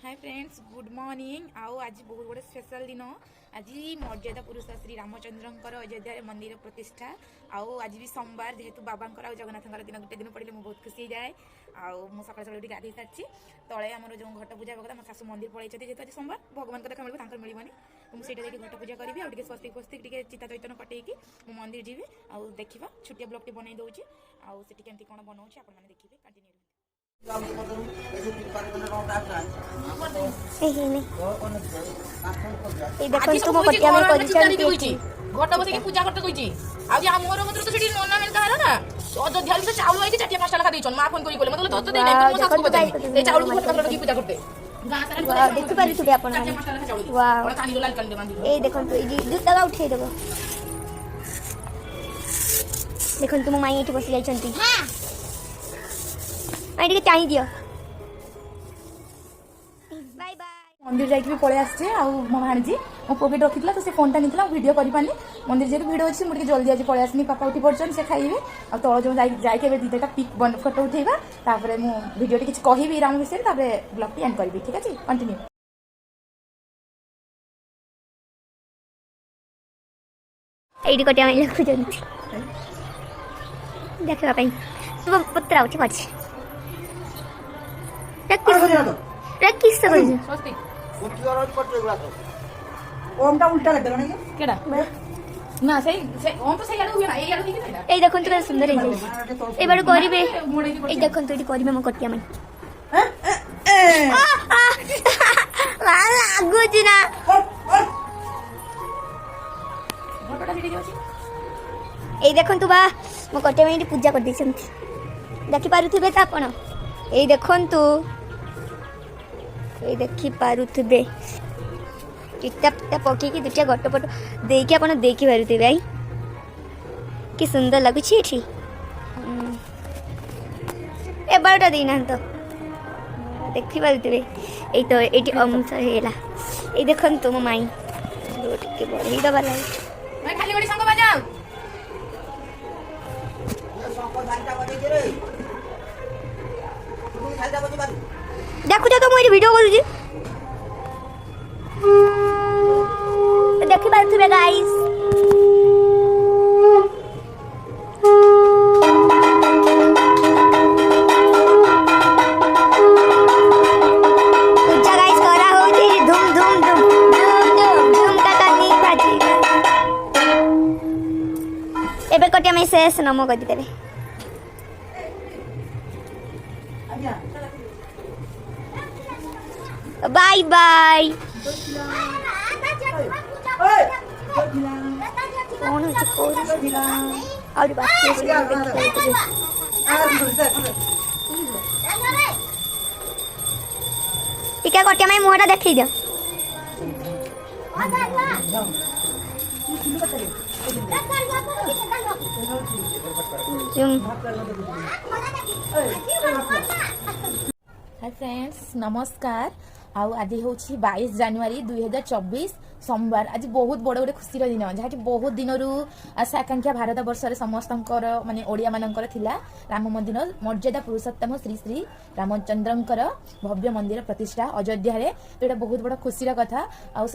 Hi friends good morning आज बहुत बड़े स्पेशल दिन आज मर्यादा पुरुष श्री रामचंद्र अयोध्या मंदिर प्रतिष्ठा आज भी सोमवार जेहेतु बाबा जगन्नाथ दिन गोटे दिन पड़े बहुत खुशी जाए मुझे सका सका गाधे सारी तले आम जो घट पूजा होगा मो शाशु मंदिर पड़े जेहतु आज सोमवार भगवान को देखा मिले मिलबनी तो मुझे घट पूजा करी आगे स्वस्तिक स्वस्तिक चिता चैतन कटेकी मो मंदिर जी देखा छोटिया ब्लॉग टी बनई दूसरी आठ केमती कौन बनाऊँ आप देखिए कंटिन्यू घट बस पूजा करते कही मोर मतलब तो सीटी नना मेन कहार ना अयोध्या से चाउल आई 4-5 लाख देछन मा फोन करी बोले मतलब तो दे नहीं सासु को बताई ए चाउल को घट करके पूजा करते गां सारा देखि पारि छुटे आपण वाह कानी लाल कंडे बांधी ए देखन तो ई जूता उठे देबो देखन तुम माई एठी बसी जाइछंती हां आई टाइम दियो बाय बाय मंदिर जाइए पलि आसे मो भाणीजी मो पकेट रखी तो से फोन टा नहीं वीडियो कर पानी मंदिर जेहतु भिड़ अच्छी मुझे जल्दी आज पलि आसनी पापा उठी पड़े से खाइबे आ तल जो जाइए दुटा पिक फोटो उठेगा तापर मु वीडियो किसी कहि राम विषय ब्लॉग टी एंड करी ठीक है कंटिन्यू एडी कटिया में लखु जंती देखा तुम पुत्रा उठी पड़ी प्रैक्टिस तो करी स्वस्ति ओम टा उल्टा लग रहा है केडा ना सही ओम तो सही आडू ना ए आडू देखि ना ए देखन तो सुंदर है ए बार करिवे ए देखन तो एडी करिवे म कटिया में लागो जिना फोटोटा भिडी जाउची ए देखन तो बा म कटिया में पूजा कर दैछंती देखि पारुथिबे त आपण ए देखन तो ये देखी पारुथिबे टिटा पिटा पकईकि दुटा घटपट देकी आप देखी पारुथिबे आई कि सुंदर लगुच ए बारटा देना तो देखी पारुथिबे ए तो ये अंश है ये देखन तुम माई टे बढ़ई दबा देखु तो मुझे वीडियो करूँ देखी पारे गाइस पूजा गाइस करा हो धूम धूम धूम धूम धूम का करनी बाजी एबे कटिया में शेष नमो कर देबे बाय बाय कौन और टीका कटिया में मुहटा देखी दियो हाय फ्रेंड्स नमस्कार आज हूँ 22 जनवरी 2024 सोमवार आज बहुत बड़ गोटे खुशी दिन जहाँकि बहुत दिन आशा आकांक्षा भारत वर्ष समस्त माने ओडिया मानकर थिला राम मंदिर मर्यादा पुरुषोत्तम श्री श्री रामचंद्रंकर भव्य मंदिर प्रतिष्ठा अयोध्या रे तो ये बहुत बड़ खुशी कथा आउ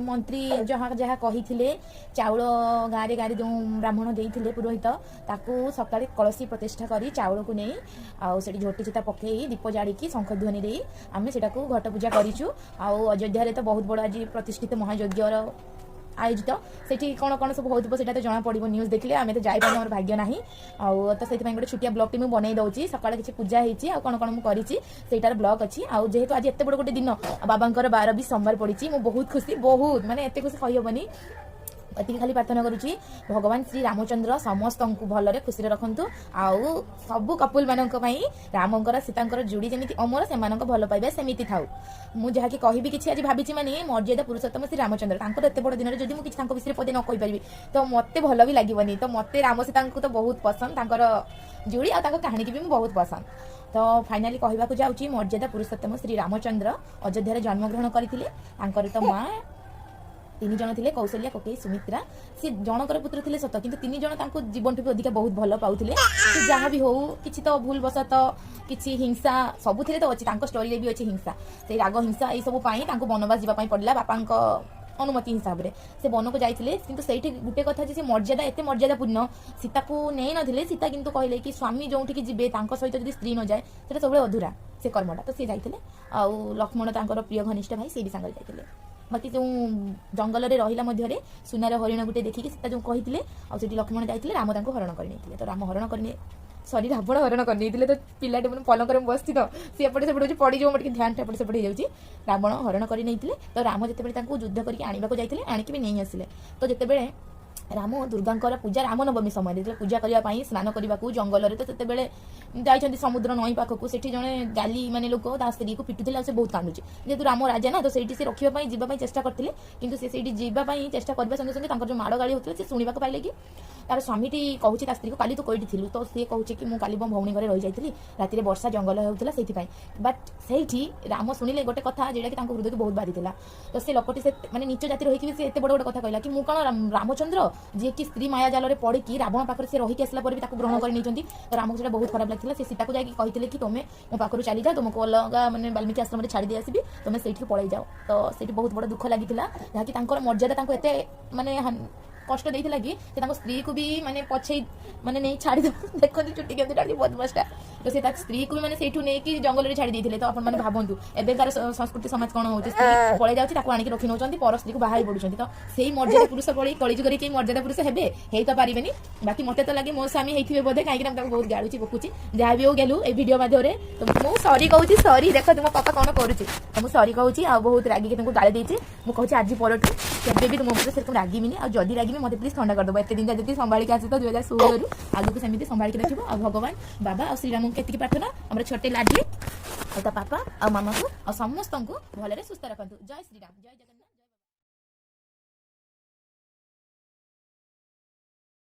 मंत्री जहाँ जहाँ कही चाउल गाँव गाँव जो ब्राह्मण देते पुरोहित ताकू सकाଳେ कलसी प्रतिष्ठा करी चाउल को नहीं आउे झोटी चिता पकई दीप जाड़ी शंख ध्वनि दे आम से घट पूजा करूँ अयोध्या रे तो बहुत बड़ आज प्रतिष्ठित महायज्ञ आयोजित से कौन कौन सब होता है तो जना पड़ो न्यूज देखिले आम तो जापार मोर भाग्य ना तो से गोटे छोटिया ब्लॉग टी मुझे बनई दूसरी सकाଳେ किसी पूजा होती कौन कौन मुझे करीटार ब्लॉग अच्छी जेहेतु आज एत बड़ गोटे दिन बाबा बार भी सोमवार पड़ी मुझे बहुत खुशी बहुत माने एत खुशी कहीहबनी एति खाली प्रार्थना करुच्ची भगवान श्री रामचंद्र समस्त को भलरे खुशी रखंतु आउ सबु कपुल मानक पई रामंकर सीतांकर जोड़ी जमिति अमर से मानक भल पाइबा सेमिति थाउ मु जहा कि कहिबि किछि आज भाबिछि माने मर्यादा पुरुषोत्तम श्री रामचंद्र तांको एते बड़ दिन जदि मु किछि तांको विषय पदे न कहि परिबि तो मते भल भी लागिबनी तो मते राम सीतांको तो बहुत पसंद तांकर जोड़ी आ तांको कहानी की भी बहुत पसंद तो फाइनाली कहबाकू जाउछि मर्यादा पुरुषोत्तम श्री रामचंद्र अयोध्या रे जन्म ग्रहण करथिले तांकर तो मां तीन जन थे कौशल्या ककेई सुमित्रा सी जनकर पुत्र थे सत कि तीन जन जीवन भी अधिक बहुत भल पाते जहाँ भी हो कि तो भूल बसत कि हिंसा सबुथिरे तो अच्छी स्टोरी भी अच्छी हिंसा से राग हिंसा ये सब वनवास जावाई पड़ा बापा अनुमति हिसाब से से वन को जाइए किंतु सेठी गुटे कथा जे मर्यादा एते मर्यादापूर्ण सीता को नहीं नथिले सीता किंतु कहले कि स्वामी जोठी जीवे सहित जब स्त्री न जाए तो सब अधूरा से कर्मटा तो सी जाइए आउ लक्ष्मण तांकर प्रिय घनिष्ठ भाई से भी सांगे जाइए बाकी जो जंगल में रहिला मध्य सुनार हरिण गुटे देखिकी सीता जो कही आठ लक्ष्मण जाइए राम तांको हरण करने तो राम हरण करने सॉरी रावण हरण करने तो पिलाटे मैंने पलंग में बस तो सी एपटे सेपटे पड़ जाओ मोटे ध्यान एपटे सेपटे हो जाए रावण हरण करने तो राम जिते युद्ध करके आने जाते आणिक भी नहीं आसिले तो जिते राम दुर्गा पूजा रामनवमी समय पूजा करने स्नान करने को जंगल में तो जाइए समुद्र नई पाखक से जड़े गाली माने लोक स्त्री को पिटुला से बहुत कांदुचे जेहेतु राम राजा ना तो से रखापी जावाई चेष्टा करते कि से जावाई चेष्टा करने संगे संगे जो माड़ गाड़ी होते शुणा पाइले कि तार स्वामीटी कहूँ स्त्री को काली तो कईटी थिलु तो सी कहूँ कि मुझे मो भौणी घरे रही जाइली राति वर्षा जंगल होता से बट से राम शुणिले गोटे कथा जोटा कि हृदय को बहुत बाधी तो से लोकटी से मैंने नीच जाति रही से एत बड़ गोटे कथा कहला कि मुझे कौन रामचंद्र जी कि स्त्री माया जाल पड़ी रावण पाखे से रही आसला ग्रहण कर नहीं तो रामको से बहुत खराब लगा से सीता को जाकि कहते कि तुम्हें मो पाखर चली जाओ तुमको अलग मैंने वाल्मीकि आश्रम में छाड़ी आसबि तुम्हें से पलि जाओ तो से बहुत बड़ा दुख लगी जहाँकि मर्यादा एते माने कष्ट देता कि स्त्री को भी माने पछे माने नहीं छाड़ी देखते चुटी के डाली बदमाशटा तो से स्त्री को भी मैंने से नहीं जंगल में छाड़ी देते तो आप भावतु एबेकार संस्कृति समाज कौन हो पलि जाऊँगी आणिक रखी नौ पर स्त्री को बाहर पड़ुं तो से मर्यादा पुरुष पड़ी कलिजुग कहीं मर्यादा पुरुष हे हो तो पारे बाकी मत तो लगे मो स्वामी होते बोधे कहीं बहुत गाड़ू बकुची जहाँ भी हो गलु ये भिडियो मध्य तो मुझे सरी कहूँ सरी देख तुम पापा कौन करुच्ची तो मुझे सरी कहूँ आ बहुत रागिक तुमको गाड़ी देती मुझे आज परठू केवे भी तुम से रागिमिनी आ जदि रागिमी मत प्लीज ठंडा करदेव एत दिन जी संभाली आस तो 2016 आगे को सेमती संभाल के रखिए आ भगवान बाबा आ श्रीराम को प्रार्थना आम छोटे लाडली आ पापा आ मामा को आ समस्त को भले सुस्थ रखु जय श्रीराम जय जगन्नाथ।